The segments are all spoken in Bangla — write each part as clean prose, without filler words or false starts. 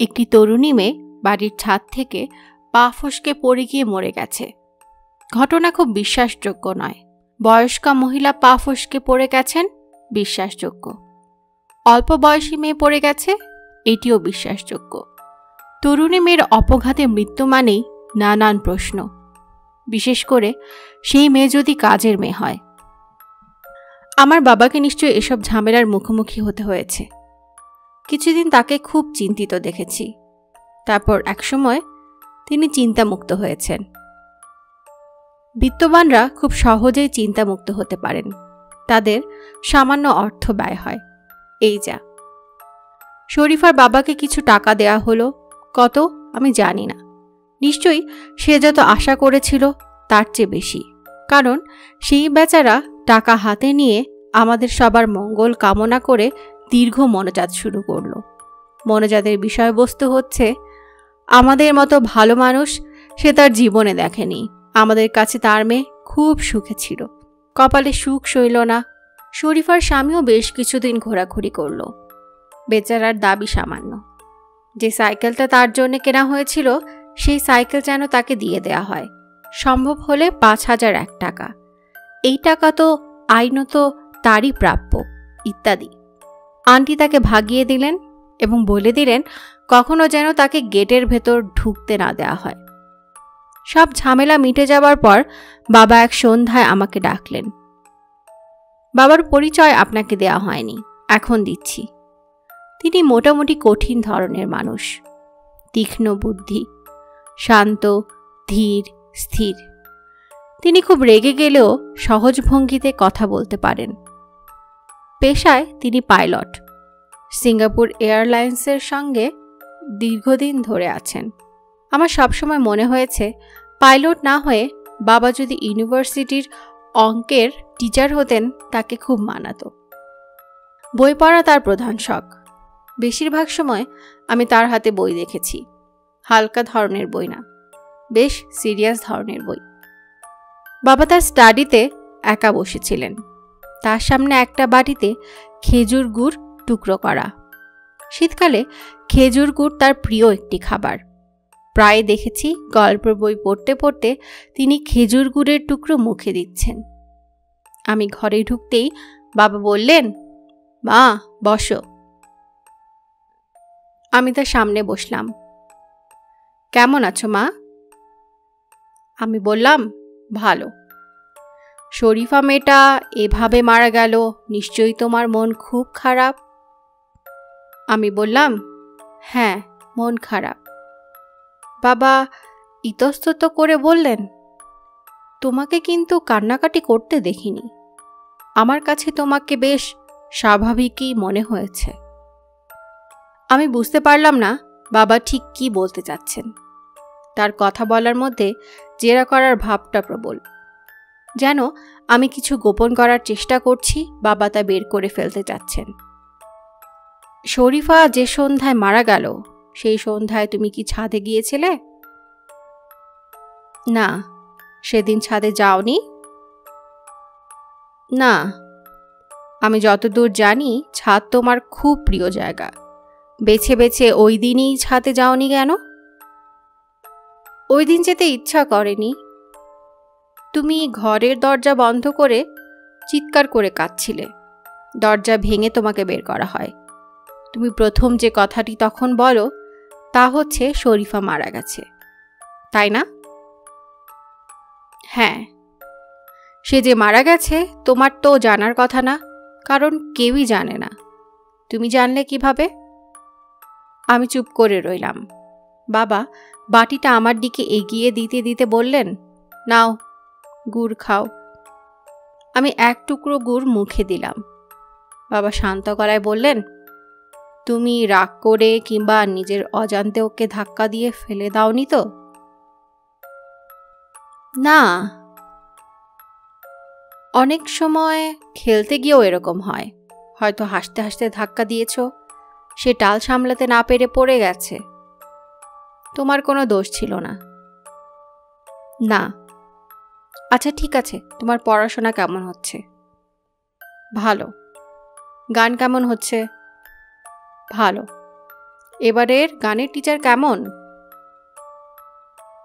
একটি তরুণী মেয়ে বাড়ির ছাদ থেকে পা ফসকে পড়ে গিয়ে মরে গেছে। ঘটনা খুব বিশ্বাসযোগ্য নয়। বয়স্কা মহিলা পা ফসকে পড়ে গেছেন, বিশ্বাসযোগ্য। অল্প বয়সী মেয়ে পড়ে গেছে, এটিও বিশ্বাসযোগ্য। তরুণী মেয়ের অপঘাতে মৃত্যু মানেই নানান প্রশ্ন, বিশেষ করে সেই মেয়ে যদি কাজের মেয়ে হয়। আমার বাবাকে নিশ্চয়ই এসব ঝামেলার মুখোমুখি হতে হয়েছে। কিছুদিন তাকে খুব চিন্তিত দেখেছি। তারপর একসময় তিনি চিন্তামুক্ত হয়েছেন। বিত্তবানরা খুব সহজেই চিন্তামুক্ত হতে পারেন, তাদের সামান্য অর্থ ব্যয় হয়, এই যা। শরীফার বাবাকে কিছু টাকা দেয়া হলো, কত আমি জানি না। নিশ্চয়ই সে যত আশা করেছিল তার চেয়ে বেশি, কারণ সেই বেচারা টাকা হাতে নিয়ে আমাদের সবার মঙ্গল কামনা করে দীর্ঘ মোনাজাত শুরু করলো। মোনাজাতের বিষয়বস্তু হচ্ছে, আমাদের মতো ভালো মানুষ সে তার জীবনে দেখেনি, আমাদের কাছে তার মেয়ে খুব সুখে ছিল, কপালে সুখ সইল না। শরীফার স্বামীও বেশ কিছুদিন ঘোরাঘুরি করল। বেচারার দাবি সামান্য, যে সাইকেলটা তার জন্য কেনা হয়েছিল সেই সাইকেল যেন তাকে দিয়ে দেয়া হয়, সম্ভব হলে ৫,০০০ টাকা। এই টাকা তো আইনত তারই প্রাপ্য, ইত্যাদি। আন্টি তাকে ভাগিয়ে দিলেন এবং বলে দিলেন কখনো যেন তাকে গেটের ভেতর ঢুকতে না দেওয়া হয়। সব ঝামেলা মিটে যাবার পর বাবা এক সন্ধ্যায় আমাকে ডাকলেন। বাবার পরিচয় আপনাকে দেয়া হয়নি, এখন দিচ্ছি। তিনি মোটামুটি কঠিন ধরনের মানুষ, তীক্ষ্ণ বুদ্ধি, শান্ত, ধীর, স্থির। তিনি খুব রেগে গেলেও সহজ ভঙ্গিতে কথা বলতে পারেন। পেশায় তিনি পাইলট, সিঙ্গাপুর এয়ারলাইন্সের সঙ্গে দীর্ঘদিন ধরে আছেন। আমার সবসময় মনে হয়েছে পাইলট না হয়ে বাবা যদি ইউনিভার্সিটির অঙ্কের টিচার হতেন তাকে খুব মানাতো। বই পড়া তার প্রধান শখ। বেশিরভাগ সময় আমি তার হাতে বই দেখেছি, হালকা ধরনের বই না, বেশ সিরিয়াস ধরনের বই। বাবা তার স্টাডিতে একা বসেছিলেন, তার সামনে একটা বাটিতে খেজুর গুড় টুকরো করা। শীতকালে খেজুর গুড় তার প্রিয় একটি খাবার। প্রায় দেখেছি গল্পের বই পড়তে পড়তে তিনি খেজুর গুড়ের টুকরো মুখে দিচ্ছেন। আমি ঘরে ঢুকতেই বাবা বললেন, মা বসো। আমি তার সামনে বসলাম। কেমন আছো মা? আমি বললাম, ভালো। শরীফা মেয়েটা এভাবে মারা গেল, নিশ্চয়ই তোমার মন খুব খারাপ। আমি বললাম, হ্যাঁ, মন খারাপ। বাবা ইতস্তত করে বললেন, তোমাকে কিন্তু কান্নাকাটি করতে দেখিনি। আমার কাছে তোমাকে বেশ স্বাভাবিকই মনে হয়েছে। আমি বুঝতে পারলাম না বাবা ঠিক কি বলতে চাচ্ছেন। তার কথা বলার মধ্যে জেরা করার ভাবটা প্রবল, যেন আমি কিছু গোপন করার চেষ্টা করছি, বাবা তা বের করে ফেলতে চাচ্ছেন। শরীফা যে সন্ধ্যায় মারা গেল সেই সন্ধ্যায় তুমি কি ছাদে গিয়েছিলে? না, সেদিন ছাদে যাওনি। না, আমি যতদূর জানি ছাদ তোমার খুব প্রিয় জায়গা, বেছে বেছে ওই দিনই ছাদে যাওনি কেন? ওই দিন যেতে ইচ্ছা করেনি। তুমি ঘরের দরজা বন্ধ করে চিৎকার করে কাঁদছিলে, দরজা ভেঙে তোমাকে বের করা হয়। তুমি প্রথম যে কথাটি তখন বলো তা হচ্ছে শরীফা মারা গেছে, তাই না? হ্যাঁ। সে যে মারা গেছে তোমার তো জানার কথা না, কারণ কেউই জানে না। তুমি জানলে কিভাবে? আমি চুপ করে রইলাম। বাবা বাটিটা আমার দিকে এগিয়ে দিতে দিতে বললেন, নাও গুড় খাও। আমি এক টুকরো গুড় মুখে দিলাম। বাবা শান্ত গলায় বললেন, তুমি রাগ করে কিংবা নিজের অজান্তে ওকে ধাক্কা দিয়ে ফেলে দাওনি তো? না, অনেক সময় খেলতে গিয়েও এরকম হয়। হয়তো হাসতে হাসতে ধাক্কা দিয়েছ, সে টাল সামলাতে না পেরে পড়ে গেছে। তোমার কোনো দোষ ছিল না। না। আচ্ছা ঠিক আছে, তোমার পড়াশোনা কেমন হচ্ছে? ভালো। গান কেমন হচ্ছে? ভালো। এবারের গানের টিচার কেমন?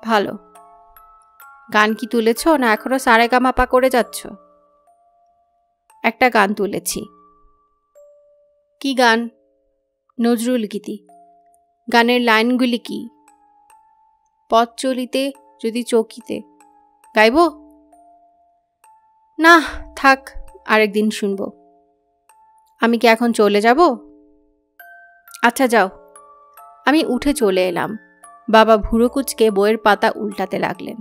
ভালো। গান কি তুলেছ না এখনো সারেগামাপা করে যাচ্ছ? একটা গান তুলেছি। কি গান? নজরুল গীতি। গানের লাইনগুলি কি? পথ চলিতে যদি চকিতে। গাইব? না, থাক, আরেকদিন শুনব। আমি কি এখন চলে যাব? আচ্ছা যাও। আমি উঠে চলে এলাম। বাবা ভুরু কুঁচকে বইয়ের পাতা উল্টাতে লাগলেন।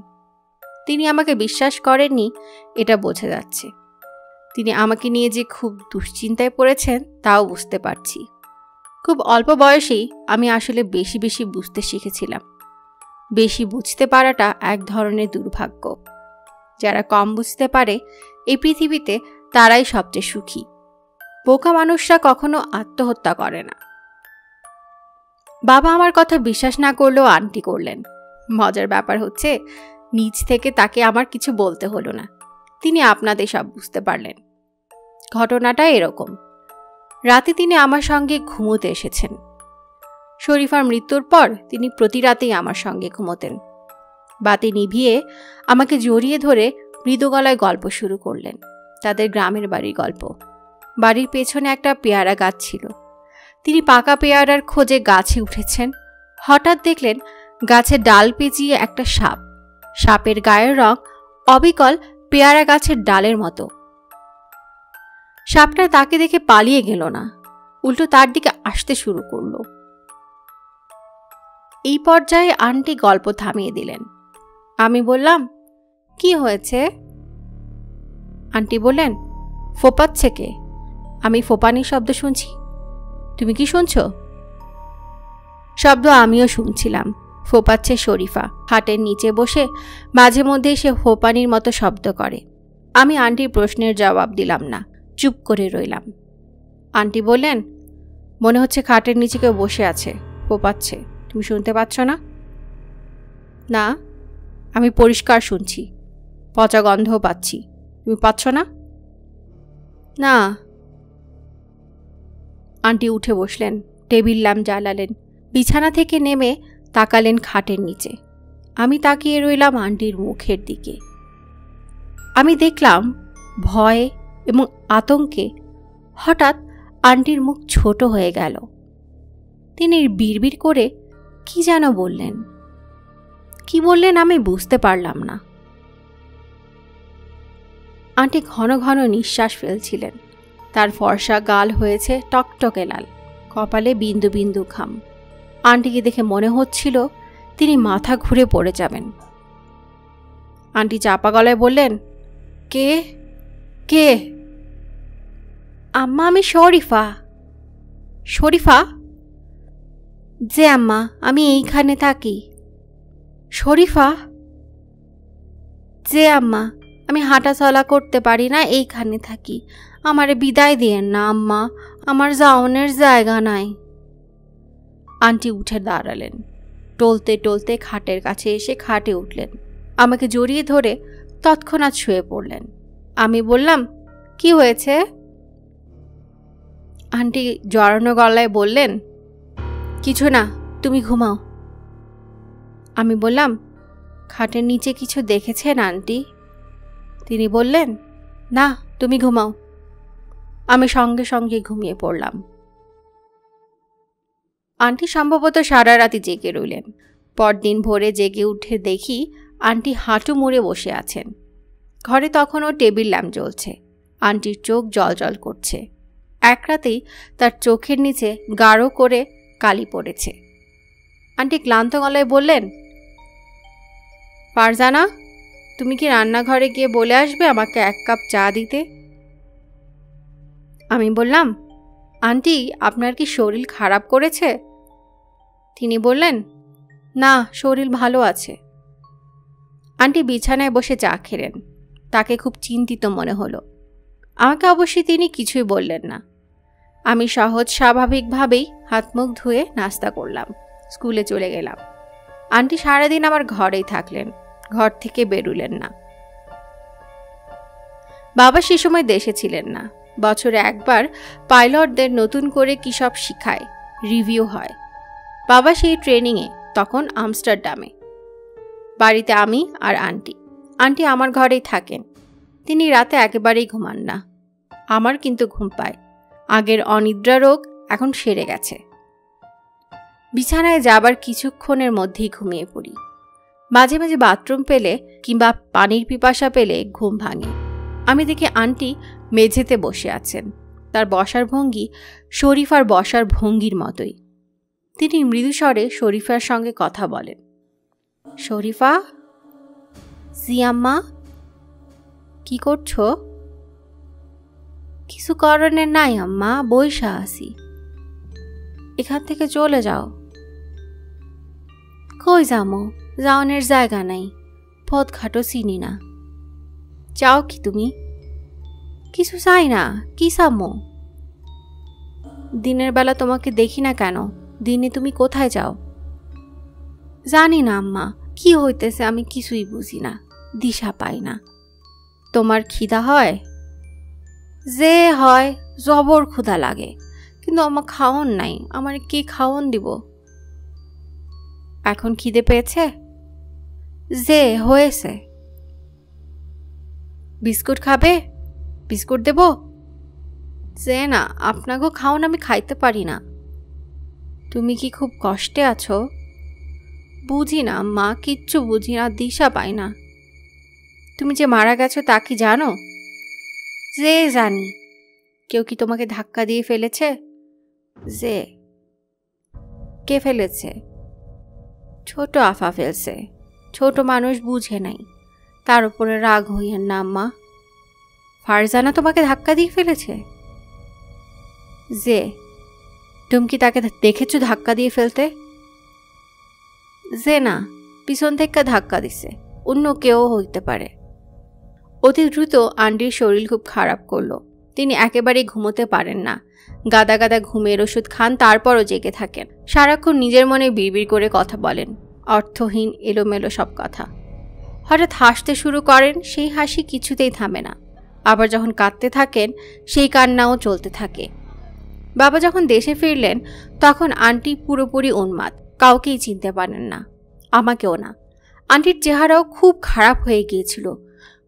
তিনি আমাকে বিশ্বাস করেননি, এটা বোঝা যাচ্ছে। তিনি আমাকে নিয়ে যে খুব দুশ্চিন্তায় পড়েছেন তাও বুঝতে পারছি। খুব অল্প বয়সেই আমি আসলে বেশি বেশি বুঝতে শিখেছিলাম। বেশি বুঝতে পারাটা এক ধরনের দুর্ভাগ্য। যারা কম বুঝতে পারে এই পৃথিবীতে তারাই সবচেয়ে সুখী। বোকা মানুষরা কখনো আত্মহত্যা করে না। বাবা আমার কথা বিশ্বাস না করলেও আন্টি করলেন। মজার ব্যাপার হচ্ছে, নিজ থেকে তাকে আমার কিছু বলতে হলো না। তিনি আপনাদের সব বুঝতে পারলেন। ঘটনাটা এরকম। রাতে তিনি আমার সঙ্গে ঘুমোতে এসেছেন। শরীফার মৃত্যুর পর তিনি প্রতি রাতেই আমার সঙ্গে ঘুমোতেন। বাতি নিভিয়ে আমাকে জড়িয়ে ধরে মৃদু গলায় গল্প শুরু করলেন। তাদের গ্রামের বাড়ির গল্প। বাড়ির পেছনে একটা পেয়ারা গাছ ছিল। তিনি পাকা পেয়ারার খোঁজে গাছে উঠেছেন। হঠাৎ দেখলেন গাছের ডাল পেঁচিয়ে একটা সাপ। সাপের গায়ের রং অবিকল পেয়ারা গাছের ডালের মতো। সাপটা তাকে দেখে পালিয়ে গেল না, উল্টো তার দিকে আসতে শুরু করল। এই পর্যায়ে আন্টি গল্প থামিয়ে দিলেন। আমি বললাম, কি হয়েছে? আন্টি বললেন, ফোপাচ্ছে কে? আমি ফোপানির শব্দ শুনছি। তুমি কি শুনছ? শব্দ আমিও শুনছিলাম। ফোপাচ্ছে শরীফা। খাটের নিচে বসে মাঝে মধ্যে সে ফোপানির মতো শব্দ করে। আমি আন্টির প্রশ্নের জবাব দিলাম না, চুপ করে রইলাম। আন্টি বললেন, মনে হচ্ছে খাটের নিচে কেউ বসে আছে, ফোপাচ্ছে। তুমি শুনতে পাচ্ছ না? না, আমি পরিষ্কার শুনছি। পচা গন্ধও পাচ্ছি। তুমি পাচ্ছ না? না। আন্টি উঠে বসলেন, টেবিল ল্যাম্প জ্বালালেন, বিছানা থেকে নেমে তাকালেন খাটের নিচে। আমি তাকিয়ে রইলাম আন্টির মুখের দিকে। আমি দেখলাম ভয়ে এবং আতঙ্কে হঠাৎ আন্টির মুখ ছোট হয়ে গেল। তিনি বিড়বিড় করে কি যেন বললেন। কি বললেন আমি বুঝতে পারলাম না। আন্টি ঘন ঘন নিঃশ্বাস ফেলছিলেন। তার ফর্সা গাল হয়েছে টকটকে লাল, কপালে বিন্দু বিন্দু ঘাম। আন্টিকে দেখে মনে হচ্ছিল তিনি মাথা ঘুরে পড়ে যাবেন। আন্টি চাপা গলায় বললেন, কে কে? আম্মা, আমি শরীফা। শরীফা? যে আম্মা, আমি এইখানে থাকি। শরীফা? যে আম্মা, আমি হাঁটা চলা করতে পারি না, এইখানে থাকি। আমারে বিদায় দিয়েন না আম্মা, আমার যাওনের জায়গা নাই। আন্টি উঠে দাঁড়ালেন। টলতে টলতে খাটের কাছে এসে খাটে উঠলেন। আমাকে জড়িয়ে ধরে তৎক্ষণাৎ শুয়ে পড়লেন। আমি বললাম, কি হয়েছে? আন্টি জড়ানো গলায় বললেন, কিছু না, তুমি ঘুমাও। আমি বললাম, খাটের নিচে কিছু দেখেছেন আন্টি? তিনি বললেন, না, তুমি ঘুমাও। আমি সঙ্গে সঙ্গে ঘুমিয়ে পড়লাম। আন্টি সম্ভবত সারা রাতি জেগে রইলেন। পরদিন ভোরে জেগে উঠে দেখি আন্টি হাঁটু মুড়ে বসে আছেন। ঘরে তখনও টেবিল ল্যাম্প জ্বলছে। আন্টির চোখ জলজল করছে। এক রাতেই তার চোখের নিচে গাঢ় করে কালি পড়েছে। আন্টি ক্লান্ত গলায় বললেন, ফারজানা, তুমি কি রান্নাঘরে গিয়ে বলে আসবে আমাকে 1 কাপ চা দিতে? আমি বললাম, আন্টি, আপনার কি শরীর খারাপ করেছে? তিনি বললেন, না, শরীর ভালো আছে। আন্টি বিছানায় বসে চা খেলেন। তাকে খুব চিন্তিত মনে হলো। আমাকে অবশ্যই তিনি কিছুই বললেন না। আমি সহজ স্বাভাবিকভাবেই হাত মুখ ধুয়ে নাস্তা করলাম, স্কুলে চলে গেলাম। আন্টি সারাদিন আমার ঘরেই থাকলেন, ঘর থেকে বেরুলেন না। বাবা সে সময় দেশে ছিলেন না। বছরে একবার পাইলটদের নতুন করে কি সব শিখায়, রিভিউ হয়। বাবা সেই ট্রেনিংয়ে তখন আমস্টারডামে। বাড়িতে আমি আর আন্টি। আন্টি আমার ঘরেই থাকেন। তিনি রাতে একেবারেই ঘুমান না। আমার কিন্তু ঘুম পায়। আগের অনিদ্রা রোগ এখন সেরে গেছে। বিছানায় যাবার কিছুক্ষণের মধ্যেই ঘুমিয়ে পড়ি। মাঝে মাঝে বাথরুম পেলে কিংবা পানির পিপাসা পেলে ঘুম ভাঙে। আমি দেখি আন্টি মেঝেতে বসে আছেন। তার বসার ভঙ্গি শরীফার বসার ভঙ্গির মতোই। তিনি মৃদুস্বরে শরীফার সঙ্গে কথা বলেন। শরীফা, জি আম্মা, কি করছো? কিছু করণের নাই আম্মা, বইসা আছি। এখান থেকে চলে যাও। কই যামো? যাওয়ানের জায়গা নাই, পথ ঘাটও চিনি না। চাও কি তুমি? কিছু চাই না, কি চামো? দিনের বেলা তোমাকে দেখি না কেন? দিনে তুমি কোথায় যাও? জানি না আম্মা, কি হইতেছে আমি কিছুই বুঝি না, দিশা পাই না। তোমার খিদা হয়? যে হয়, জবর ক্ষুধা লাগে, কিন্তু আমার খাওন নাই। আমার কে খাওন দিব? এখন খিদে পেয়েছে? যে হয়েছে। বিস্কুট খাবে? বিস্কুট দেব? যে না, আপনাকেও খাওন, আমি খাইতে পারি না। তুমি কি খুব কষ্টে আছো? বুঝি না মা, কিচ্ছু বুঝি না, দিশা পাই না। তুমি যে মারা গেছো তা কি জানো? যে জানি। কেউ কি তোমাকে ধাক্কা দিয়ে ফেলেছে? যে। কে ফেলেছে? ছোট আফা ফেলছে। ছোট মানুষ বুঝে নাই, তার উপরে রাগ হইয়েন না আম্মা। ফারজানা তোমাকে ধাক্কা দিয়ে ফেলেছে? যে। তুমি কি তাকে দেখেছো ধাক্কা দিয়ে ফেলতে? যে না, পিছন থেকে ধাক্কা দিছে, অন্য কেউ হইতে পারে। অতি দ্রুত আন্টির শরীর খুব খারাপ করলো। তিনি একেবারেই ঘুমোতে পারেন না। গাদা গাদা ঘুমের ওষুধ খান, তারপরও জেগে থাকেন। সারাক্ষণ নিজের মনে বিড়বিড় করে কথা বলেন, অর্থহীন এলোমেলো সব কথা। হঠাৎ হাসতে শুরু করেন, সেই হাসি কিছুতেই থামে না। আবার যখন কাঁদতে থাকেন, সেই কান্নাও চলতে থাকে। বাবা যখন দেশে ফিরলেন, তখন আন্টি পুরোপুরি উন্মাদ, কাউকেই চিনতে পারেন না, আমাকেও না। আন্টির চেহারাও খুব খারাপ হয়ে গিয়েছিল।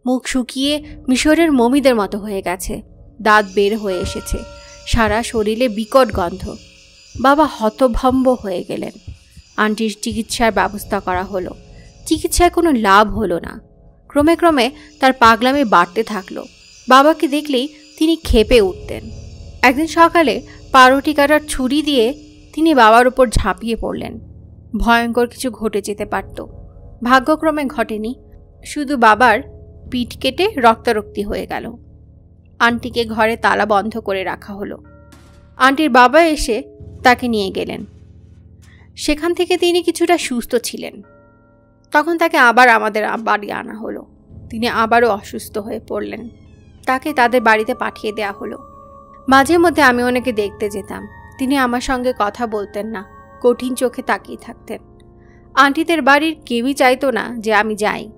মুখ শুকিয়ে মিশরের মমিদের মতো হয়ে গেছে, দাঁত বের হয়ে এসেছে, সারা শরীরে বিকট গন্ধ। বাবা হতভম্ব হয়ে গেলেন। আন্টির চিকিৎসার ব্যবস্থা করা হলো। চিকিৎসায় কোনো লাভ হলো না। ক্রমে ক্রমে তার পাগলামি বাড়তে থাকলো। বাবাকে দেখলেই তিনি ক্ষেপে উঠতেন। একদিন সকালে পাউরুটি কাটার ছুরি দিয়ে তিনি বাবার উপর ঝাঁপিয়ে পড়লেন। ভয়ঙ্কর কিছু ঘটে যেতে পারত। ভাগ্যক্রমে ঘটেনি, শুধু বাবার পিঠ কেটে রক্তারক্তি হয়ে গেল। আন্টিকে ঘরে তালা বন্ধ করে রাখা হলো। আন্টির বাবা এসে তাকে নিয়ে গেলেন। সেখান থেকে তিনি কিছুটা সুস্থ ছিলেন। তখন তাকে আবার আমাদের বাড়ি আনা হলো। তিনি আবারও অসুস্থ হয়ে পড়লেন। তাকে তাদের বাড়িতে পাঠিয়ে দেয়া হলো। মাঝে মধ্যে আমি ওনাকে দেখতে যেতাম। তিনি আমার সঙ্গে কথা বলতেন না, কঠিন চোখে তাকিয়ে থাকতেন। আন্টিদের বাড়ির কেউই চাইতো না যে আমি যাই।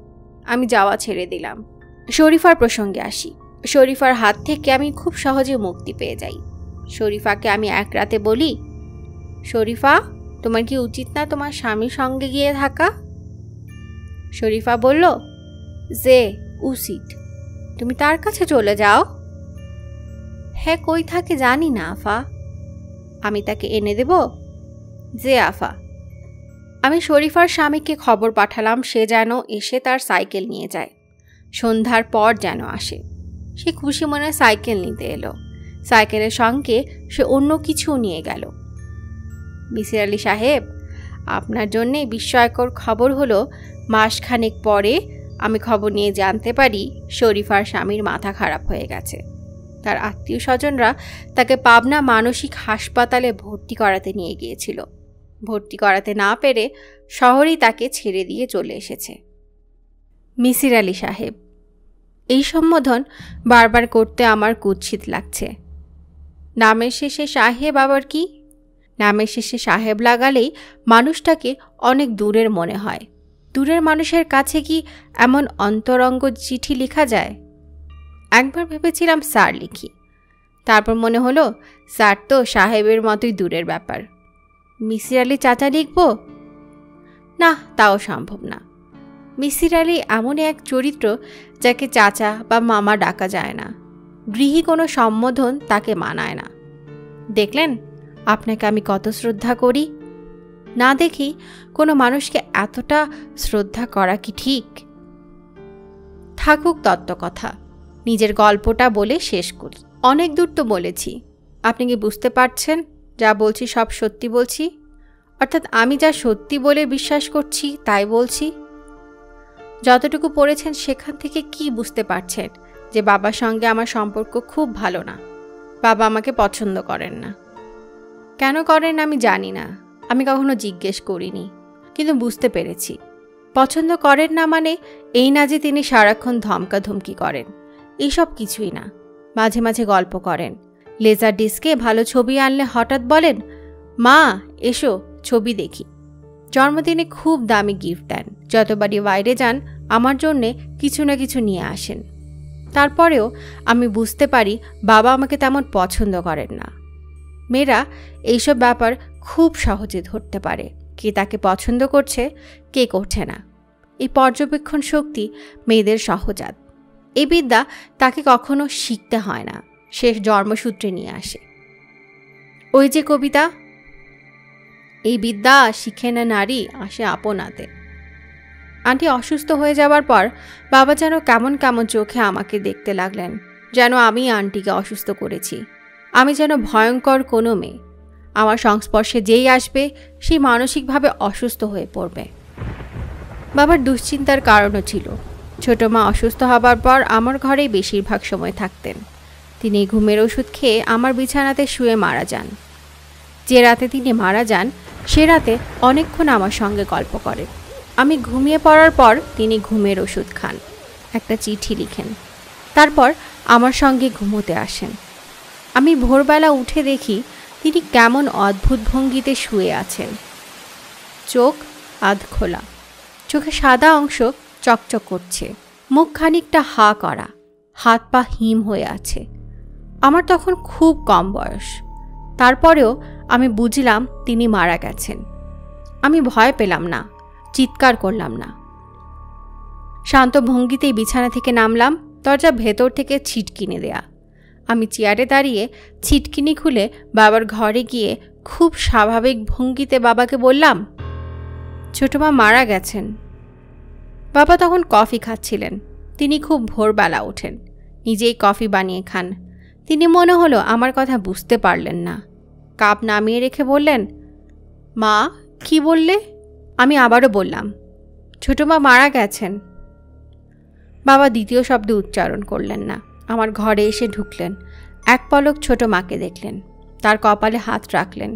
আমি যাওয়া ছেড়ে দিলাম। শরীফার প্রসঙ্গে আসি। শরীফার হাত থেকে আমি খুব সহজে মুক্তি পেয়ে যাই। শরীফাকে আমি এক রাতে বলি, শরীফা, তোমার কি উচিত না তোমার স্বামীর সঙ্গে গিয়ে থাকা? শরীফা বলল, যে উচিত। তুমি তার কাছে চলে যাও। হ্যাঁ, কই থাকে জানি না আফা। আমি তাকে এনে দেব? যে আফা। আমি শরীফার স্বামীকে খবর পাঠালাম সে যেন এসে তার সাইকেল নিয়ে যায়। সন্ধ্যার পর যেন আসে। সে খুশি মনে সাইকেল নিতে এলো। সাইকেলের সঙ্গে সে অন্য কিছু নিয়ে গেল। মিসির আলি সাহেব, আপনার জন্যে বিস্ময়কর খবর হলো, মাসখানেক পরে আমি খবর নিয়ে জানতে পারি শরীফার স্বামীর মাথা খারাপ হয়ে গেছে। তার আত্মীয় স্বজনরা তাকে পাবনা মানসিক হাসপাতালে ভর্তি করাতে নিয়ে গিয়েছিল। ভর্তি করাতে না পেরে শহরেই তাকে ছেড়ে দিয়ে চলে এসেছে। মিসির আলি সাহেব। এই সম্বোধন বারবার করতে আমার কুৎসিত লাগছে। নামের শেষে সাহেব আবার কি? নামের শেষে সাহেব লাগালেই মানুষটাকে অনেক দূরের মনে হয়। দূরের মানুষের কাছে কি এমন অন্তরঙ্গ চিঠি লেখা যায়? একবার ভেবেছিলাম স্যার লিখি। তারপর মনে হলো স্যার তো সাহেবের মতোই দূরের ব্যাপার। মিসির আলি চাচা লিখব? না, তাও সম্ভব না। মিসির আলি এমনই এক চরিত্র যাকে চাচা বা মামা ডাকা যায় না। গৃহী কোনো সম্বোধন তাকে মানায় না। দেখলেন আপনাকে আমি কত শ্রদ্ধা করি। না দেখি কোনো মানুষকে এতটা শ্রদ্ধা করা কি ঠিক? থাকুক তত্ত্বকথা, নিজের গল্পটা বলে শেষ করি। অনেক দূর তো বলেছি। আপনি কি বুঝতে পারছেন যা বলছি সব সত্যি বলছি? অর্থাৎ আমি যা সত্যি বলে বিশ্বাস করছি তাই বলছি। যতটুকু পড়েছেন সেখান থেকে কি বুঝতে পারছেন যে বাবার সঙ্গে আমার সম্পর্ক খুব ভালো না? বাবা আমাকে পছন্দ করেন না। কেন করেন আমি জানি না, আমি কখনো জিজ্ঞেস করিনি, কিন্তু বুঝতে পেরেছি। পছন্দ করেন না মানে এই না যে তিনি সারাক্ষণ ধমকাধমকি করেন, এইসব কিছুই না। মাঝে মাঝে গল্প করেন। লেজার ডিস্কে ভালো ছবি আনলে হঠাৎ বলেন, মা এসো ছবি দেখি। জন্মদিনে খুব দামি গিফট দেন। যতবারই বাইরে যান আমার জন্যে কিছু না কিছু নিয়ে আসেন। তারপরেও আমি বুঝতে পারি বাবা আমাকে তেমন পছন্দ করেন না। মেয়েরা এইসব ব্যাপার খুব সহজে ধরতে পারে, কে তাকে পছন্দ করছে কে করছে না। এই পর্যবেক্ষণ শক্তি মেয়েদের সহজাত। এই বিদ্যা তাকে কখনো শিখতে হয় না, সে জন্মসূত্রে নিয়ে আসে। ওই যে কবিতা, এই বিদ্যা শিখে না নারী আসে আপনাতে। আন্টি অসুস্থ হয়ে যাবার পর বাবা যেন কেমন কেমন চোখে আমাকে দেখতে লাগলেন, যেন আমি আন্টিকে অসুস্থ করেছি। আমি যেন ভয়ঙ্কর কোনো মেয়ে। আমার সংস্পর্শে যেই আসবে সেই মানসিকভাবে অসুস্থ হয়ে পড়বে। বাবার দুশ্চিন্তার কারণও ছিল। ছোট মা অসুস্থ হবার পর আমার ঘরেই বেশিরভাগ সময় থাকতেন। তিনি ঘুমের ওষুধ খেয়ে আমার বিছানাতে শুয়ে মারা যান। যে রাতে তিনি মারা যান সে রাতে অনেকক্ষণ আমার সঙ্গে গল্প করেন। আমি ঘুমিয়ে পড়ার পর তিনি ঘুমের ওষুধ খান, একটা চিঠি লিখেন, তারপর আমার সঙ্গে ঘুমোতে আসেন। আমি ভোরবেলা উঠে দেখি তিনি কেমন অদ্ভুত ভঙ্গিতে শুয়ে আছেন। চোখ আধ খোলা, চোখে সাদা অংশ চকচক করছে, মুখ খানিকটা হা করা, হাত পা হিম হয়ে আছে। আমার তখন খুব কম বয়স, তারপরেও আমি বুঝলাম তিনি মারা গেছেন। আমি ভয় পেলাম না, চিৎকার করলাম না। শান্ত ভঙ্গিতেই বিছানা থেকে নামলাম। দরজা ভেতর থেকে ছিটকিনি দেয়া। আমি চেয়ারে দাঁড়িয়ে ছিটকিনি খুলে বাবার ঘরে গিয়ে খুব স্বাভাবিক ভঙ্গিতে বাবাকে বললাম, ছোট মা মারা গেছেন। বাবা তখন কফি খাচ্ছিলেন। তিনি খুব ভোরবেলা ওঠেন, নিজেই কফি বানিয়ে খান। তিনি মনে হলো আমার কথা বুঝতে পারলেন না। কাপ নামিয়ে রেখে বললেন, মা কি বললে? আমি আবারও বললাম, ছোট মা মারা গেছেন। বাবা দ্বিতীয় শব্দ উচ্চারণ করলেন না। আমার ঘরে এসে ঢুকলেন। এক পলক ছোট মাকে দেখলেন, তার কপালে হাত রাখলেন,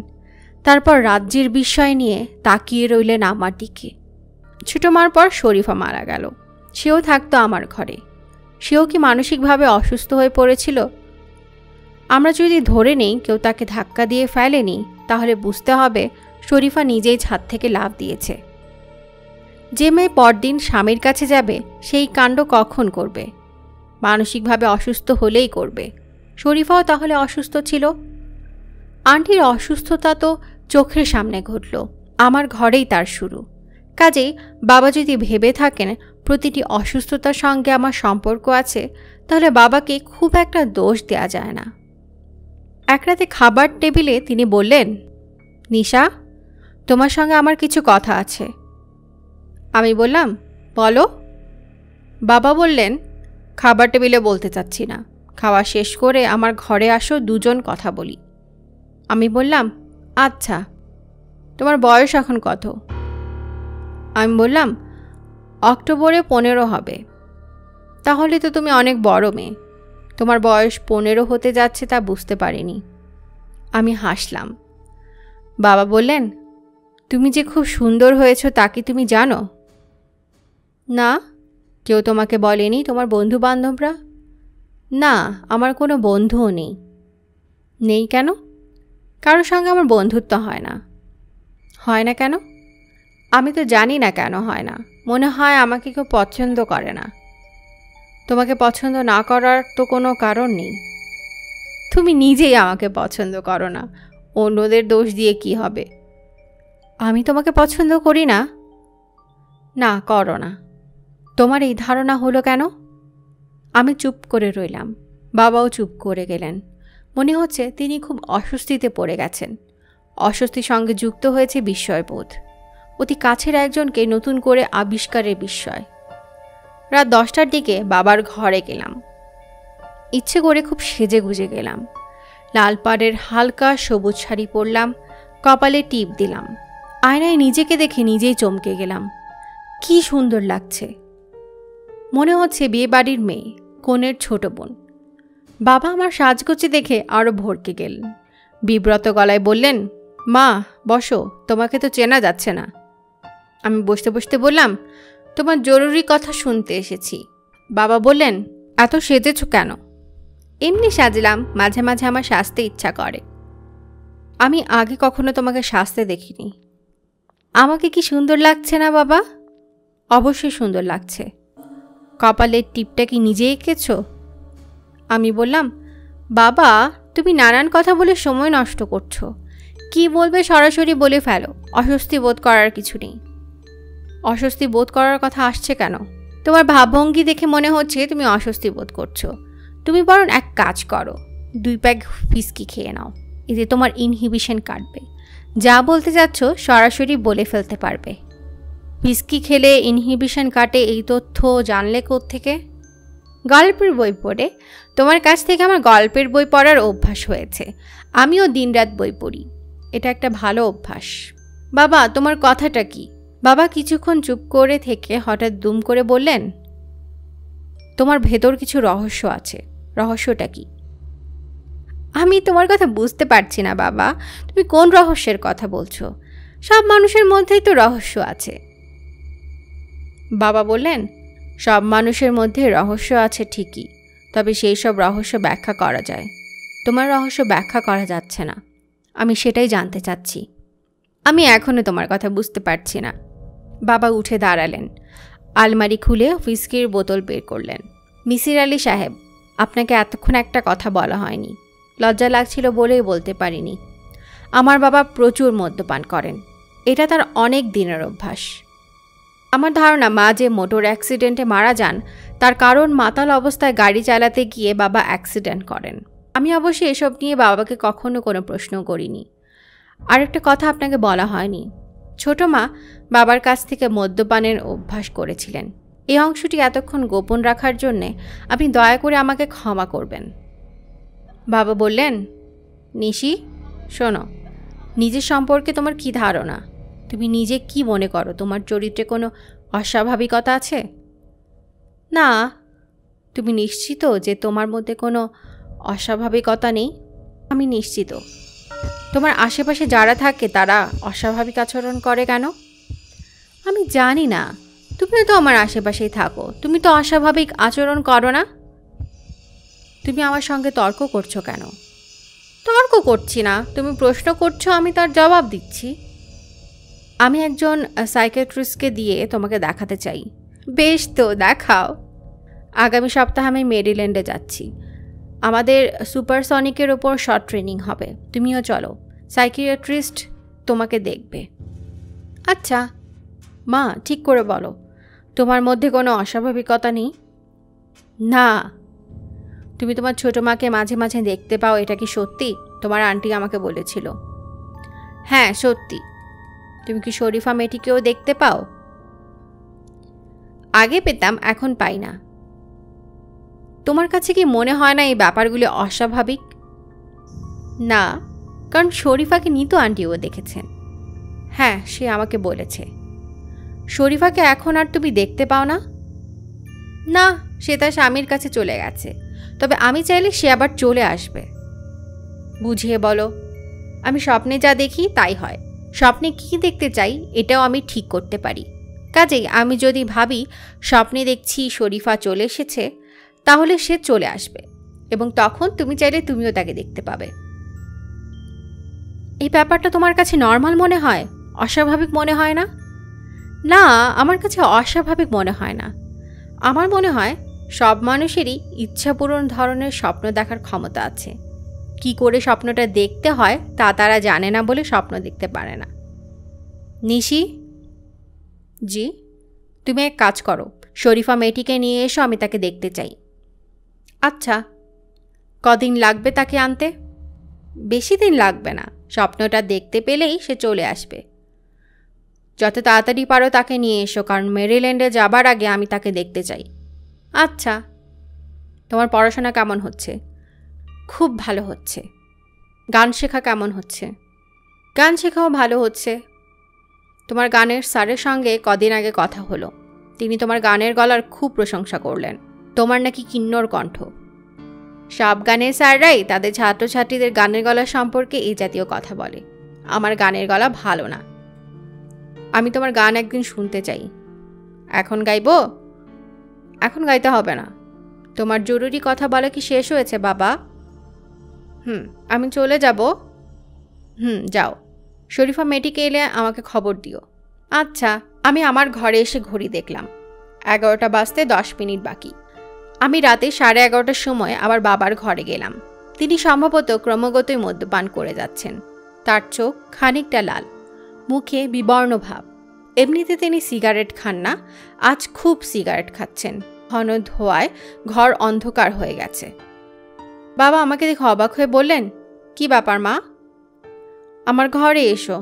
তারপর রাজ্যের বিস্ময় নিয়ে তাকিয়ে রইলেন আমার দিকে। ছোট মার পর শরীফা মারা গেল। সেও থাকতো আমার ঘরে। সেও কি মানসিকভাবে অসুস্থ হয়ে পড়েছিল? আমরা যদি ধরে নেই কেউ তাকে ধাক্কা দিয়ে ফেলেনি, তাহলে বুঝতে হবে শরীফা নিজেই ছাদ থেকে লাফ দিয়েছে। যে মেয়ে পরদিন স্বামীর কাছে যাবে সেই কাণ্ড কখন করবে? মানসিকভাবে অসুস্থ হলেই করবে। শরীফাও তাহলে অসুস্থ ছিল। আন্টির অসুস্থতা তো চোখের সামনে ঘটল, আমার ঘরেই তার শুরু। কাজেই বাবা যদি ভেবে থাকেন প্রতিটি অসুস্থতার সঙ্গে আমার সম্পর্ক আছে, তাহলে বাবাকে খুব একটা দোষ দেয়া যায় না। এক রাতে খাবার টেবিলে তিনি বললেন, নিশা, তোমার সঙ্গে আমার কিছু কথা আছে। আমি বললাম, বলো। বাবা বললেন, খাবার টেবিলে বলতে চাচ্ছি না, খাওয়া শেষ করে আমার ঘরে আসো, দুজন কথা বলি। আমি বললাম, আচ্ছা। তোমার বয়স এখন কত? আমি বললাম, অক্টোবরে 15 হবে। তাহলে তো তুমি অনেক বড় মেয়ে। তোমার বয়স 15 হতে যাচ্ছে তা বুঝতে পারিনি। আমি হাসলাম। বাবা বললেন, তুমি যে খুব সুন্দর হয়েছো তা কি তুমি জানো? না, কেউ তোমাকে বলেনি? তোমার বন্ধু বান্ধবরা? না, আমার কোনো বন্ধুও নেই। নেই কেন? কারোর সঙ্গে আমার বন্ধুত্ব হয় না। হয় না কেন? আমি তো জানি না কেন হয় না। মনে হয় আমাকে কেউ পছন্দ করে না। তোমাকে পছন্দ না করার তো কোনো কারণ নেই। তুমি নিজেই আমাকে পছন্দ করো না, অন্যদের দোষ দিয়ে কি হবে? আমি তোমাকে পছন্দ করি না? না, করো না। তোমার এই ধারণা হলো কেন? আমি চুপ করে রইলাম। বাবাও চুপ করে গেলেন। মনে হচ্ছে তিনি খুব অস্বস্তিতে পড়ে গেছেন। অস্বস্তির সঙ্গে যুক্ত হয়েছে বিস্ময়বোধ, অতি কাছের একজনকে নতুন করে আবিষ্কারের বিস্ময়। রাত 10টার দিকে বাবার ঘরে গেলাম। ইচ্ছে করে খুব সেজে গুজে গেলাম। লাল পাড়ের হালকা সবুজ শাড়ি পরলাম, কপালে টিপ দিলাম। আয়নায় নিজেকে দেখে নিজেই চমকে গেলাম। কি সুন্দর লাগছে! মনে হচ্ছে বিয়ে বাড়ির মেয়ে, কনের ছোট বোন। বাবা আমার সাজগোজে দেখে আরও ভরকে গেলেন। বিব্রত গলায় বললেন, মা বসো, তোমাকে তো চেনা যাচ্ছে না। আমি বসতে বসতে বললাম, তোমার জরুরি কথা শুনতে এসেছি। বাবা বললেন, এত সেজেছ কেন? এমনি সাজলাম, মাঝে মাঝে আমার সাজতে ইচ্ছা করে। আমি আগে কখনো তোমাকে সাজতে দেখিনি। আমাকে কি সুন্দর লাগছে না বাবা? অবশ্যই সুন্দর লাগছে। কপালের টিপটা কি নিজে এঁকেছ? আমি বললাম, বাবা তুমি নানান কথা বলে সময় নষ্ট করছো। কি বলবে সরাসরি বলে ফেলো, অস্বস্তি বোধ করার কিছু নেই। অস্বস্তি বোধ করার কথা আসছে কেন? তোমার ভাবভঙ্গি দেখে মনে হচ্ছে তুমি অস্বস্তি বোধ করছো। তুমি বরং এক কাজ করো, 2 প্যাক হুইস্কি খেয়ে নাও। এতে তোমার ইনহিবিশন কাটবে। যা বলতে যাচ্ছ সরাসরি বলে ফেলতে পারবে। হুইস্কি খেলে ইনহিবিশন কাটে এই তথ্য জানলে কোত্থেকে? গল্পের বই পড়ে। তোমার কাছ থেকে আমার গল্পের বই পড়ার অভ্যাস হয়েছে। আমিও দিনরাত বই পড়ি। এটা একটা ভালো অভ্যাস। বাবা তোমার কথাটা কি? বাবা কিছুক্ষণ চুপ করে থেকে হঠাৎ দুম করে বললেন, তোমার ভেতর কিছু রহস্য আছে। রহস্যটা কি? আমি তোমার কথা বুঝতে পারছি না বাবা, তুমি কোন রহস্যের কথা বলছো? সব মানুষের মধ্যেই তো রহস্য আছে। বাবা বললেন, সব মানুষের মধ্যে রহস্য আছে ঠিকই, তবে সেই সব রহস্য ব্যাখ্যা করা যায়। তোমার রহস্য ব্যাখ্যা করা যাচ্ছে না। আমি সেটাই জানতে চাচ্ছি। আমি এখনও তোমার কথা বুঝতে পারছি না। বাবা উঠে দাঁড়ালেন, আলমারি খুলে হুইস্কির বোতল বের করলেন। মিসির আলী সাহেব, আপনাকে এতক্ষণ একটা কথা বলা হয়নি। লজ্জা লাগছিল বলেই বলতে পারিনি। আমার বাবা প্রচুর মদ্যপান করেন। এটা তার অনেক দিনের অভ্যাস। আমার ধারণা মা যে মোটর অ্যাক্সিডেন্টে মারা যান তার কারণ মাতাল অবস্থায় গাড়ি চালাতে গিয়ে বাবা অ্যাক্সিডেন্ট করেন। আমি অবশ্যই এসব নিয়ে বাবাকে কখনো কোনো প্রশ্ন করিনি। আরেকটা কথা আপনাকে বলা হয়নি, ছোট মা বাবার কাছ থেকে মদ্যপানের অভ্যাস করেছিলেন। এই অংশটি এতক্ষণ গোপন রাখার জন্যে আপনি দয়া করে আমাকে ক্ষমা করবেন। বাবা বললেন, নিশি শোনো, নিজের সম্পর্কে তোমার কি ধারণা? তুমি নিজে কি মনে করো? তোমার চরিত্রে কোনো অস্বাভাবিকতা আছে? না। তুমি নিশ্চিত যে তোমার মধ্যে কোনো অস্বাভাবিকতা নেই? আমি নিশ্চিত। তোমার আশেপাশে যারা থাকে তারা অস্বাভাবিক আচরণ করে কেন? আমি জানি না। তুমিও তো আমার আশেপাশেই থাকো, তুমি তো অস্বাভাবিক আচরণ করো না। তুমি আমার সঙ্গে তর্ক করছো কেন? তর্ক করছি না, তুমি প্রশ্ন করছো, আমি তার জবাব দিচ্ছি। আমি একজন সাইকিয়াট্রিস্টকে দিয়ে তোমাকে দেখাতে চাই। বেশ তো, দেখাও। আগামী সপ্তাহে আমি মেরিল্যান্ডে যাচ্ছি। আমাদের সুপারসনিকের ওপর শর্ট ট্রেনিং হবে। তুমিও চলো, সাইকিয়াট্রিস্ট তোমাকে দেখবে। আচ্ছা মা, ঠিক করে বলো, তোমার মধ্যে কোনো অস্বাভাবিকতা নেই? না। তুমি তোমার ছোটো মাকে মাঝে মাঝে দেখতে পাও, এটা কি সত্যি? তোমার আন্টি আমাকে বলেছিল। হ্যাঁ সত্যি। তুমি কি শরীফা মেয়েটিকেও দেখতে পাও? আগে পেতাম, এখন পাই না। তোমার কাছে কি মনে হয় না এই ব্যাপারগুলি অস্বাভাবিক? না, কারণ শরীফাকে নিতো আন্টিও দেখেছেন। হ্যাঁ, সে আমাকে বলেছে। শরীফাকে এখন আর তুমি দেখতে পাও না? না, সে তার স্বামীর কাছে চলে গেছে। তবে আমি চাইলে সে আবার চলে আসবে। বুঝিয়ে বলো। আমি স্বপ্নে যা দেখি তাই হয়। স্বপ্নে কী দেখতে চাই এটাও আমি ঠিক করতে পারি। কাজেই আমি যদি ভাবি স্বপ্নে দেখছি শরীফা চলে এসেছে, তাহলে সে চলে আসবে এবং তখন তুমি চাইলে তুমিও তাকে দেখতে পাবে। এই ব্যাপারটা তোমার কাছে নর্মাল মনে হয়? অস্বাভাবিক মনে হয় না? না, আমার কাছে অস্বাভাবিক মনে হয় না। আমার মনে হয় সব মানুষেরই ইচ্ছাপূরণ ধরনের স্বপ্ন দেখার ক্ষমতা আছে। কি করে স্বপ্নটা দেখতে হয় তা তারা জানে না বলে স্বপ্ন দেখতে পারে না। নিশি। জি। তুমি এক কাজ করো, শরীফা মেয়েটিকে নিয়ে এসো, আমি তাকে দেখতে চাই। আচ্ছা। কদিন লাগবে তাকে আনতে? বেশি দিন লাগবে না, স্বপ্নটা দেখতে পেলেই সে চলে আসবে। যত তাড়াতাড়ি পারো তাকে নিয়ে এসো, কারণ মেরিল্যান্ডে যাবার আগে আমি তাকে দেখতে চাই। আচ্ছা। তোমার পড়াশোনা কেমন হচ্ছে? খুব ভালো হচ্ছে। গান শেখা কেমন হচ্ছে? গান শেখাও ভালো হচ্ছে। তোমার গানের স্যারের সঙ্গে কদিন আগে কথা হলো, তিনি তোমার গানের গলার খুব প্রশংসা করলেন। তোমার নাকি কিন্নর কণ্ঠ। সব গানের স্যাররাই তাদের ছাত্রছাত্রীদের গানের গলা সম্পর্কে এই জাতীয় কথা বলে। আমার গানের গলা ভালো না। আমি তোমার গান একদিন শুনতে চাই। এখন গাইবো? এখন গাইতে হবে না। তোমার জরুরি কথা বলা কি শেষ হয়েছে বাবা? আমি চলে যাব। যাও। শরীফা মেয়েটিকে এলে আমাকে খবর দিও। আচ্ছা। আমি আমার ঘরে এসে ঘড়ি দেখলাম, 11টা বাজতে 10 মিনিট বাকি। আমি রাতে 11:30টার সময় আবার বাবার ঘরে গেলাম। তিনি সম্ভবত ক্রমাগতই মদ্যপান করে যাচ্ছেন। তার চোখ খানিকটা লাল, মুখে বিবর্ণ ভাব। এমনিতে তিনি সিগারেট খান না, আজ খুব সিগারেট খাচ্ছেন। ঘন ধোঁয়ায় ঘর অন্ধকার হয়ে গেছে। বাবা আমাকে দেখে অবাক হয়ে বললেন, কি ব্যাপার মা? আমার ঘরে এসো।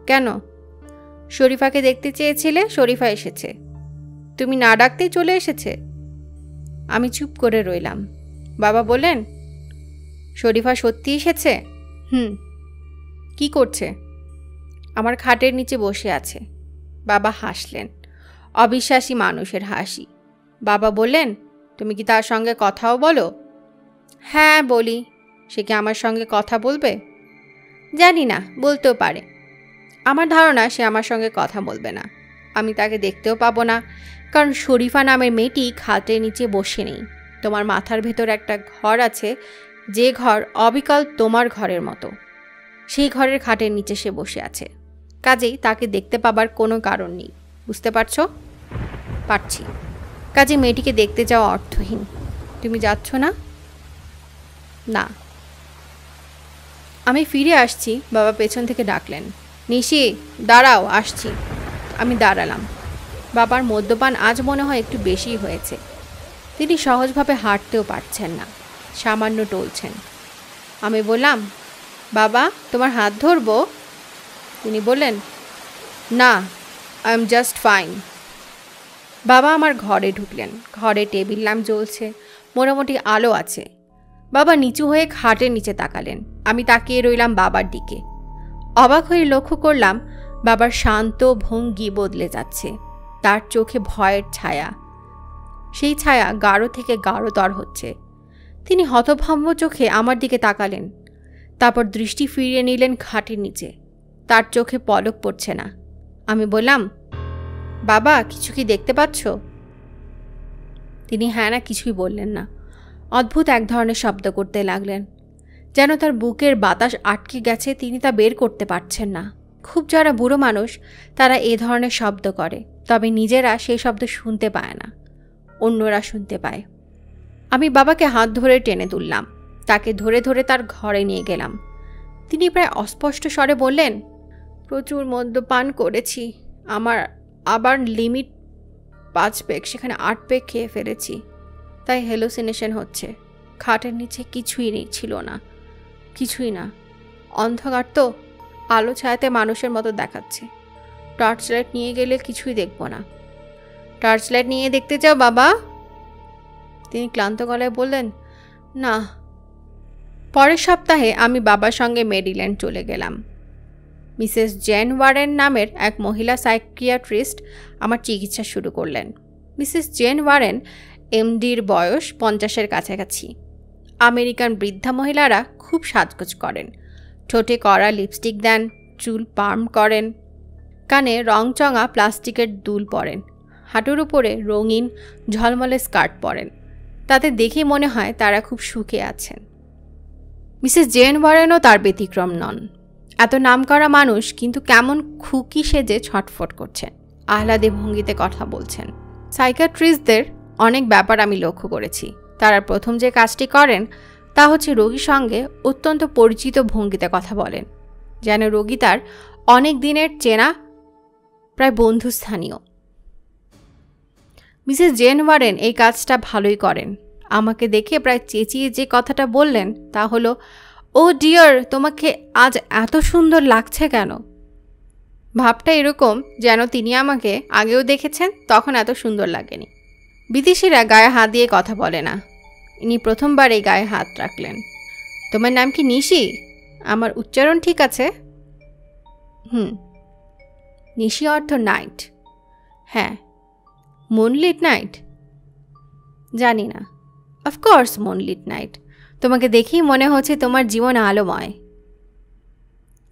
কেন? শরীফাকে দেখতে চেয়েছিলে, শরীফা এসেছে। তুমি না ডাকতেই চলে এসেছে। আমি চুপ করে রইলাম। বাবা বললেন, শরীফা সত্যি এসেছে? কি করছে? আমার খাটের নিচে বসে আছে। বাবা হাসলেন, অবিশ্বাসী মানুষের হাসি। বাবা বললেন, তুমি কি তার সঙ্গে কথাও বলো? হ্যাঁ বলি। সে কি আমার সঙ্গে কথা বলবে? জানি না, বলতেও পারে। আমার ধারণা সে আমার সঙ্গে কথা বলবে না। আমি তাকে দেখতেও পাবো না, কারণ শরীফা নামের মেয়েটি খাটের নিচে বসে নেই। তোমার মাথার ভেতর একটা ঘর আছে, যে ঘর অবিকল তোমার ঘরের মতো। সেই ঘরের খাটের নিচে সে বসে আছে। কাজেই তাকে দেখতে পাবার কোনো কারণ নেই। বুঝতে পারছো? পারছি। কাজে মেয়েটিকে দেখতে যাওয়া অর্থহীন। তুমি যাচ্ছ না? না। আমি ফিরে আসছি। বাবা পেছন থেকে ডাকলেন, নিশি দাঁড়াও, আসছি। আমি দাঁড়ালাম। বাবার মদ্যপান আজ মনে হয় একটু বেশি হয়েছে। তিনি সহজভাবে হাঁটতেও পারছেন না, সামান্য টলছেন। আমি বললাম, বাবা তোমার হাত ধরবো? তিনি বললেন, না, আই এম জাস্ট ফাইন। বাবা আমার ঘরে ঢুকলেন। ঘরে টেবিল ল্যাম্প জ্বলছে, মোটামুটি আলো আছে। বাবা নিচু হয়ে খাটের নিচে তাকালেন। আমি তাকিয়ে রইলাম বাবার দিকে। অবাক হয়ে লক্ষ্য করলাম বাবার শান্ত ভঙ্গি বদলে যাচ্ছে। তার চোখে ভয়ের ছায়া। সেই ছায়া গাঢ় থেকে গাঢ়তর হচ্ছে। তিনি হতভম্ব চোখে আমার দিকে তাকালেন, তারপর দৃষ্টি ফিরিয়ে নিলেন খাটের নিচে। তার চোখে পলক পড়ছে না। আমি বললাম, বাবা কিছু কি দেখতে পাচ্ছ? তিনি হ্যাঁ না কিছুই বললেন না। অদ্ভুত এক ধরনের শব্দ করতে লাগলেন, যেন তার বুকের বাতাস আটকে গেছে, তিনি তা বের করতে পারছেন না। খুব যারা বুড়ো মানুষ তারা এ ধরনের শব্দ করে, তবে নিজেরা সেই শব্দ শুনতে পায় না, অন্যরা শুনতে পায়। আমি বাবাকে হাত ধরে টেনে তুললাম, তাকে ধরে ধরে তার ঘরে নিয়ে গেলাম। তিনি প্রায় অস্পষ্ট স্বরে বললেন, প্রচুর মদ্যপান করেছি, আমার আবার লিমিট 5 পেগ, সেখানে 8 পেগ খেয়ে ফেলেছি, তাই হ্যালুসিনেশন হচ্ছে। খাটের নিচে কিছুই নেই, ছিল না, কিছুই না। অন্ধকার তো, আলো ছায়াতে মানুষের মতো দেখাচ্ছে। টর্চ লাইট নিয়ে গেলে কিছুই দেখব না। টর্চ লাইট নিয়ে দেখতে চাও বাবা? তিনি ক্লান্ত গলায় বললেন, না। পরের সপ্তাহে আমি বাবার সঙ্গে মেরিল্যান্ড চলে গেলাম। মিসেস জেন ওয়ারেন নামের এক মহিলা সাইকিয়াট্রিস্ট আমার চিকিৎসা শুরু করলেন। মিসেস জেন ওয়ারেন এমডির বয়স 50-এর কাছাকাছি। আমেরিকান বৃদ্ধা মহিলারা খুব সাজগোজ করেন, ঠোঁটে কড়া লিপস্টিক দেন, চুল পার্ম করেন, কানে রংচঙা প্লাস্টিকের দুল পরেন, হাঁটুর উপরে রঙিন ঝলমলে স্কার্ট পরেন। তাদের দেখে মনে হয় তারা খুব সুখে আছেন। মিসেস জেন ওয়ারেনও তার ব্যতিক্রম নন। এত নামকরা মানুষ কিন্তু কেমন খুকি সেজে ছটফট করছেন, আহ্লাদে ভঙ্গিতে কথা বলছেন। সাইকিয়াট্রিস্টদের অনেক ব্যাপার আমি লক্ষ্য করেছি। তারা প্রথম যে কাজটি করেন তা হচ্ছে রোগীর সঙ্গে অত্যন্ত পরিচিত ভঙ্গিতে কথা বলেন, যেন রোগী তার অনেক দিনের চেনা, প্রায় বন্ধুস্থানীয়। মিসেস জেন ওয়ারেন এই কাজটা ভালোই করেন। আমাকে দেখে প্রায় চেঁচিয়ে যে কথাটা বললেন তা হলো, ও ডিয়ার, তোমাকে আজ এত সুন্দর লাগছে কেন? ভাবটা এরকম যেন তিনি আমাকে আগেও দেখেছেন, তখন এত সুন্দর লাগেনি। বিদেশিরা গায়ে হাত দিয়ে কথা বলে না, ইনি প্রথমবার এই গায়ে হাত রাখলেন। তোমার নাম কি নিশি? আমার উচ্চারণ ঠিক আছে? নিশি অর্থ নাইট। হ্যাঁ। Moonlit night? জানি না। Of course moonlit night. তোমাকে দেখেই মনে হচ্ছে তোমার জীবন আলোময়।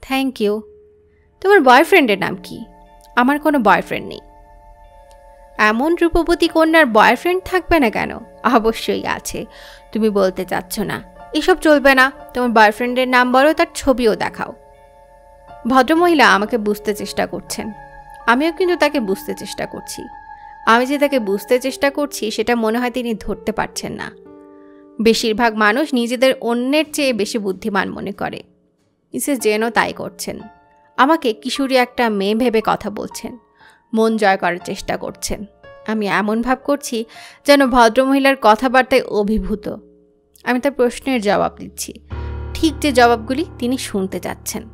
Thank you. তোমার বয়ফ্রেন্ডের নাম কি? আমার কোনো বয়ফ্রেন্ড নেই। এমন রূপবতী কন্যার বয়ফ্রেন্ড থাকবে না কেন? অবশ্যই আছে। তুমি বলতে চাচ্ছ না? এসব চলবে না। তোমার বয়ফ্রেন্ডের নাম বলো, তার ছবিও দেখাও। ভদ্রমহিলা আমাকে বুঝতে চেষ্টা করছেন, আমিও কিন্তু তাকে বুঝতে চেষ্টা করছি। আমি যে তাকে বুঝতে চেষ্টা করছি সেটা মনে হয় তিনি ধরতে পারছেন না। বেশিরভাগ মানুষ নিজেদের অন্যের চেয়ে বেশি বুদ্ধিমান মনে করে। মিসেস জেনও তাই করছেন। আমাকে কিশোরী একটা মেয়ে ভেবে কথা বলছেন, মন জয় করার চেষ্টা করছেন। আমি এমন ভাব করছি যেন ভদ্রমহিলার কথাবার্তায় অভিভূত। আমি তার প্রশ্নের জবাব দিচ্ছি, ঠিক যে জবাবগুলি তিনি শুনতে চাচ্ছেন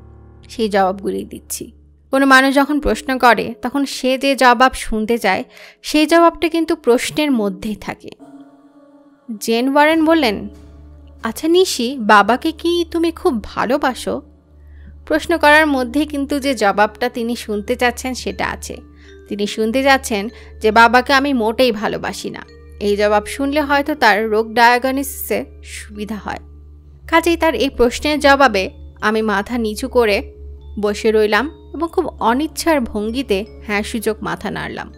সেই জবাবগুলি দিচ্ছি। কোনো মানুষ যখন প্রশ্ন করে তখন সে যে জবাব শুনতে চায় সেই জবাবটা কিন্তু প্রশ্নের মধ্যেই থাকে। জেন ওয়ারেন বললেন, আচ্ছা নিশি, বাবাকে কি তুমি খুব ভালোবাসো? প্রশ্ন করার মধ্যে কিন্তু যে জবাবটা তিনি শুনতে চাচ্ছেন সেটা আছে। তিনি শুনতে যাচ্ছেন যে বাবাকে আমি মোটেই ভালোবাসি না। এই জবাব শুনলে হয়তো তার রোগ ডায়াগনোসিসে সুবিধা হয়। কাজেই তার এই প্রশ্নের জবাবে আমি মাথা নিচু করে বসে রইলাম এবং খুব অনিচ্ছার ভঙ্গিতে হ্যাঁ সূচক মাথা নাড়লাম।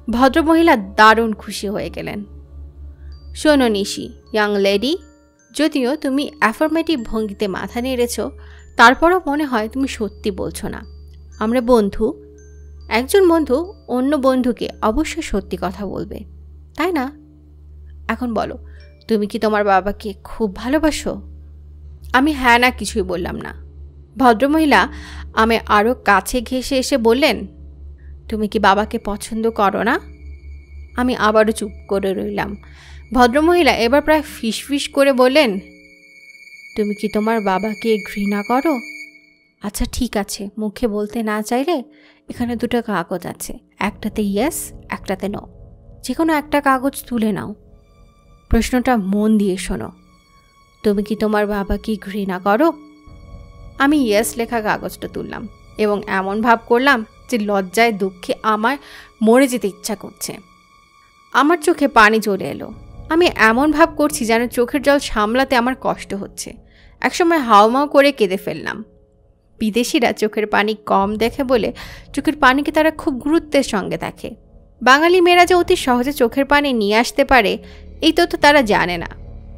ভদ্রমহিলা দারুণ খুশি হয়ে গেলেন। শোনো নিশি, ইয়াং লেডি, যদিও তুমি অ্যাফার্মেটিভ ভঙ্গিতে মাথা নেড়েছ, তারপরও মনে হয় তুমি সত্যি বলছো না। আমরা বন্ধু, একজন বন্ধু অন্য বন্ধুকে অবশ্যই সত্যি কথা বলবে, তাই না? এখন বলো, তুমি কি তোমার বাবাকে খুব ভালোবাসো? আমি হ্যাঁ না কিছুই বললাম না। ভদ্রমহিলা আমি আরও কাছে ঘেঁষে এসে বললেন, তুমি কি বাবাকে পছন্দ করো না? আমি আবারও চুপ করে রইলাম। ভদ্রমহিলা এবার প্রায় ফিসফিস করে বললেন, তুমি কি তোমার বাবাকে ঘৃণা করো? আচ্ছা ঠিক আছে, মুখে বলতে না চাইলে এখানে দুটো কাগজ আছে, একটাতে ইয়েস, একটাতে নো। যে কোনো একটা কাগজ তুলে নাও। প্রশ্নটা মন দিয়ে শোনো, তুমি কি তোমার বাবাকে ঘৃণা করো? আমি ইয়েস লেখা কাগজটা তুললাম এবং এমন ভাব করলাম যে লজ্জায় দুঃখে আমার মরে যেতে ইচ্ছা করছে। আমার চোখে পানি চলে এলো। আমি এমন ভাব করছি যেন চোখের জল সামলাতে আমার কষ্ট হচ্ছে। একসময় হাউমাউ করে কেঁদে ফেললাম। বিদেশিরা চোখের পানি কম দেখে বলে চোখের পানিকে তারা খুব গুরুত্বের সঙ্গে দেখে। বাঙালি মেয়েরা যে অতি সহজে চোখের পানি নিয়ে আসতে পারে এই তথ্য তারা জানে না।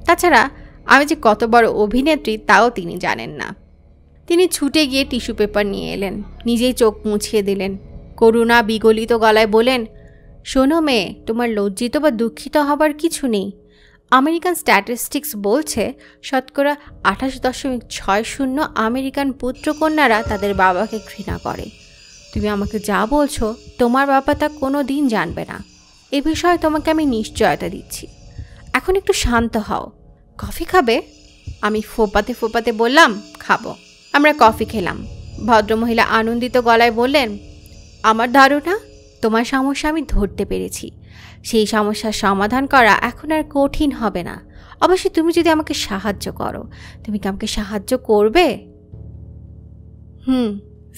তাছাড়া আমি যে কত বড় অভিনেত্রী তাও তিনি জানেন না। তিনি ছুটে গিয়ে টিস্যু পেপার নিয়ে এলেন, নিজেই চোখ মুছিয়ে দিলেন, করুণা বিগলিত গলায় বলেন, শোনো মেয়ে, তোমার লজ্জিত বা দুঃখিত হবার কিছু নেই। আমেরিকান স্ট্যাটিস্টিক্স বলছে 28.60% আমেরিকান পুত্রকন্যারা তাদের বাবাকে ঘৃণা করে। তুমি আমাকে যা বলছো তোমার বাবা তা কোনো দিন জানবে না। এ বিষয়ে তোমাকে আমি নিশ্চয়তা দিচ্ছি। এখন একটু শান্ত হও। কফি খাবে? আমি ফোপাতে ফোপাতে বললাম, খাবো। আমরা কফি খেলাম। ভদ্রমহিলা আনন্দিত গলায় বললেন, আমার ধারণা তোমার সমস্যা আমি ধরতে পেরেছি। সেই সমস্যার সমাধান করা এখন আর কঠিন হবে না। অবশ্যই তুমি যদি আমাকে সাহায্য করো। তুমি কি আমাকে সাহায্য করবে?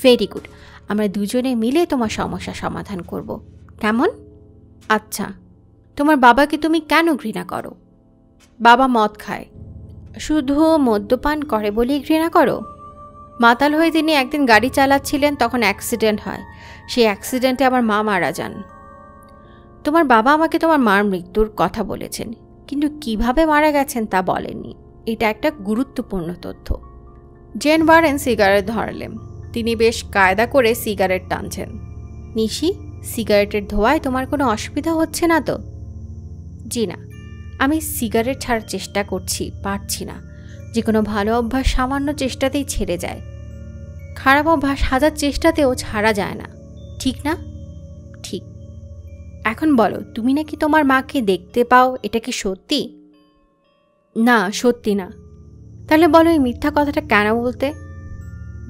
Very good. আমরা দুজনে মিলে তোমার সমস্যা সমাধান করব। কেমন? আচ্ছা। তোমার বাবাকে তুমি কেন ঘৃণা করো? বাবা মদ খায়। শুধু মদ্যপান করে বলেই ঘৃণা করো? মাতাল হয়ে তিনি একদিন গাড়ি চালাচ্ছিলেন, তখন অ্যাক্সিডেন্ট হয়। সেই অ্যাক্সিডেন্টে আমার মা মারা যান। তোমার বাবা আমাকে তোমার মার মৃত্যুর কথা বলেছেন, কিন্তু কিভাবে মারা গেছেন তা বলেননি। এটা একটা গুরুত্বপূর্ণ তথ্য। জেন ওয়ারেন সিগারেট ধরালেন। তিনি বেশ কায়দা করে সিগারেট টানছেন। নিশি, সিগারেটের ধোঁয়ায় তোমার কোনো অসুবিধা হচ্ছে না তো? জি না। আমি সিগারেট ছাড়ার চেষ্টা করছি, পারছি না। যে কোনো ভালো অভ্যাস সামান্য চেষ্টাতেই ছেড়ে যায়। খারাপ অভ্যাস হাজার চেষ্টাতেও ছাড়া যায় না, ঠিক না? ঠিক। এখন বলো, তুমি নাকি তোমার মাকে দেখতে পাও, এটা কি সত্যি? না, সত্যি না। তাহলে বলো, এই মিথ্যা কথাটা কেন বলতে?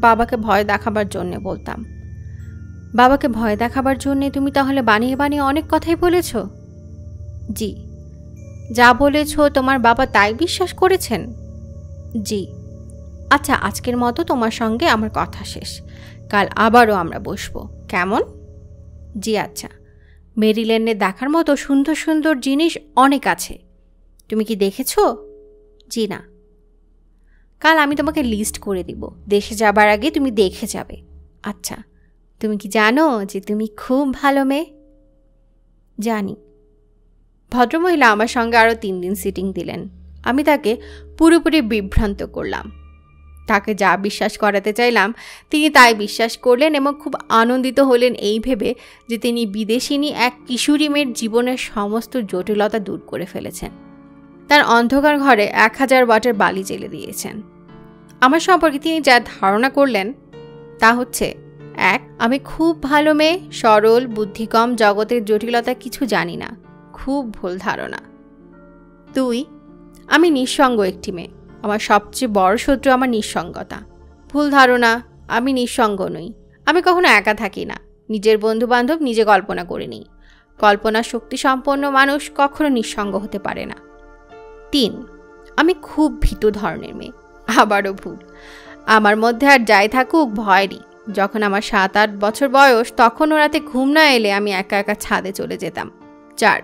বাবাকে ভয় দেখাবার জন্যে বলতাম। বাবাকে ভয় দেখাবার জন্যে তুমি তাহলে বানিয়ে বানিয়ে অনেক কথাই বলেছ? জি। যা বলেছ তোমার বাবা তাই বিশ্বাস করেছেন? জি। আচ্ছা, আজকের মতো তোমার সঙ্গে আমার কথা শেষ। কাল আবারও আমরা বসবো, কেমন? জি আচ্ছা। মেরিল্যান্ডে দেখার মতো সুন্দর সুন্দর জিনিস অনেক আছে, তুমি কি দেখেছো? জি না। কাল আমি তোমাকে লিস্ট করে দিব, দেশে যাবার আগে তুমি দেখে যাবে। আচ্ছা। তুমি কি জানো যে তুমি খুব ভালো মেয়ে? জানি। ভদ্রমহিলা আমার সঙ্গে আরও 3 দিন সিটিং দিলেন। আমি তাকে পুরোপুরি বিভ্রান্ত করলাম। তাকে যা বিশ্বাস করাতে চাইলাম তিনি তাই বিশ্বাস করলেন এবং খুব আনন্দিত হলেন এই ভেবে যে তিনি বিদেশিনী এক কিশোরী মেয়ের জীবনের সমস্ত জটিলতা দূর করে ফেলেছেন। তার অন্ধকার ঘরে 1000 ওয়াটের বালি জ্বেলে দিয়েছেন। আমার সম্পর্কে তিনি যা ধারণা করলেন তা হচ্ছে: 1, আমি খুব ভালো মেয়ে, সরল, বুদ্ধিকম, জগতের জটিলতা কিছু জানি না। খুব ভুল ধারণা। 2, আমি নিঃসঙ্গ একটি মেয়ে। আমার সবচেয়ে বড় শত্রু আমার নিঃসঙ্গতা। ভুল ধারণা, আমি নিঃসঙ্গ নই। আমি কখনো একা থাকি না। নিজের বন্ধুবান্ধব নিজে কল্পনা করে নিই। কল্পনা শক্তি সম্পন্ন মানুষ কখনো নিঃসঙ্গ হতে পারে না। 3, আমি খুব ভীতু ধরনের মেয়ে। আবারও ভুল। আমার মধ্যে আর যাই থাকুক, ভয়েরই। যখন আমার 7-8 বছর বয়স, তখন রাতে ঘুম না এলে আমি একা একা ছাদে চলে যেতাম। 4,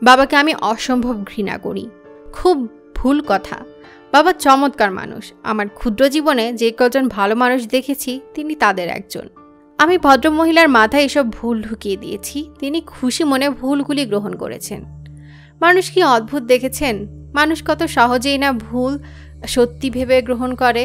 বাবাকে আমি অসম্ভব ঘৃণা করি। খুব ভুল কথা। বাবা চমৎকার মানুষ। আমার ক্ষুদ্র জীবনে যে কজন ভালো মানুষ দেখেছি তিনি তাদের একজন। আমি ভদ্রমহিলার মাথায় এসব ভুল ঢুকিয়ে দিয়েছি। তিনি খুশি মনে ভুলগুলি গ্রহণ করেছেন। মানুষ কি অদ্ভুত দেখেছেন? মানুষ কত সহজেই না ভুল সত্যি ভেবে গ্রহণ করে।